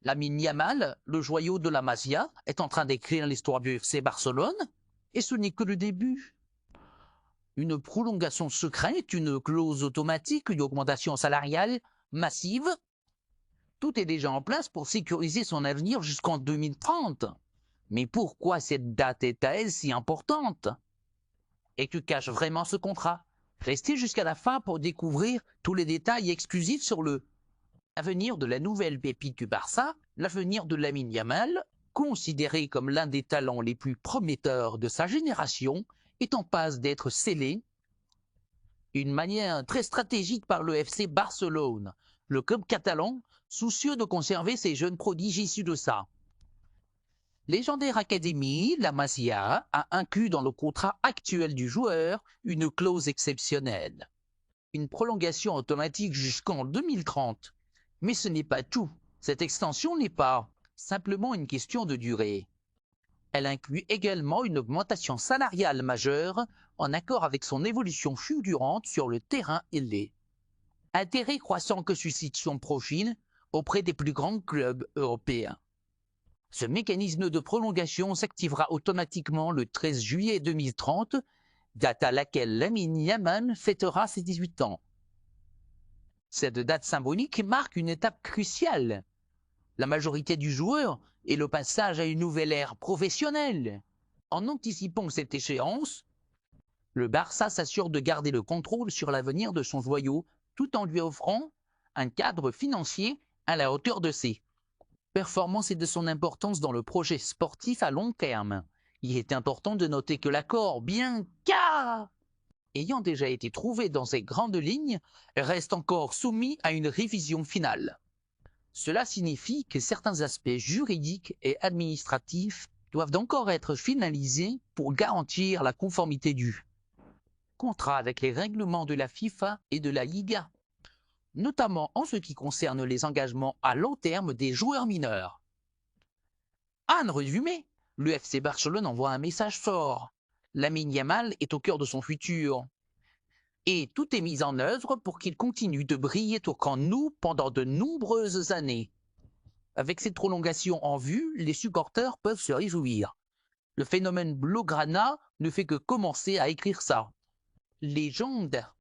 Lamine Yamal, le joyau de la Masia, est en train d'écrire l'histoire du FC Barcelone, et ce n'est que le début. Une prolongation secrète, une clause automatique, une augmentation salariale massive, tout est déjà en place pour sécuriser son avenir jusqu'en 2030. Mais pourquoi cette date est-elle si importante? Et que cache vraiment ce contrat? Restez jusqu'à la fin pour découvrir tous les détails exclusifs sur l'avenir de la nouvelle pépite du Barça, l'avenir de Lamine Yamal, considéré comme l'un des talents les plus prometteurs de sa génération, est en passe d'être scellé d'une manière très stratégique par le FC Barcelone, le club catalan, soucieux de conserver ses jeunes prodiges issus de ça. Légendaire Académie, la Masia a inclus dans le contrat actuel du joueur une clause exceptionnelle. Une prolongation automatique jusqu'en 2030. Mais ce n'est pas tout. Cette extension n'est pas simplement une question de durée. Elle inclut également une augmentation salariale majeure en accord avec son évolution fulgurante sur le terrain ailé. Intérêt croissant que suscite son profil auprès des plus grands clubs européens. Ce mécanisme de prolongation s'activera automatiquement le 13 juillet 2030, date à laquelle Lamine Yamal fêtera ses 18 ans. Cette date symbolique marque une étape cruciale. La majorité du joueur est le passage à une nouvelle ère professionnelle. En anticipant cette échéance, le Barça s'assure de garder le contrôle sur l'avenir de son joyau tout en lui offrant un cadre financier à la hauteur de ses performances et de son importance dans le projet sportif à long terme. Il est important de noter que l'accord, bien qu'ayant déjà été trouvé dans ses grandes lignes, reste encore soumis à une révision finale. Cela signifie que certains aspects juridiques et administratifs doivent encore être finalisés pour garantir la conformité du contrat avec les règlements de la FIFA et de la Liga, notamment en ce qui concerne les engagements à long terme des joueurs mineurs. En résumé, le FC Barcelone envoie un message fort. Lamine Yamal est au cœur de son futur. Et tout est mis en œuvre pour qu'il continue de briller au camp nous pendant de nombreuses années. Avec cette prolongation en vue, les supporters peuvent se réjouir. Le phénomène Blaugrana ne fait que commencer à écrire sa légende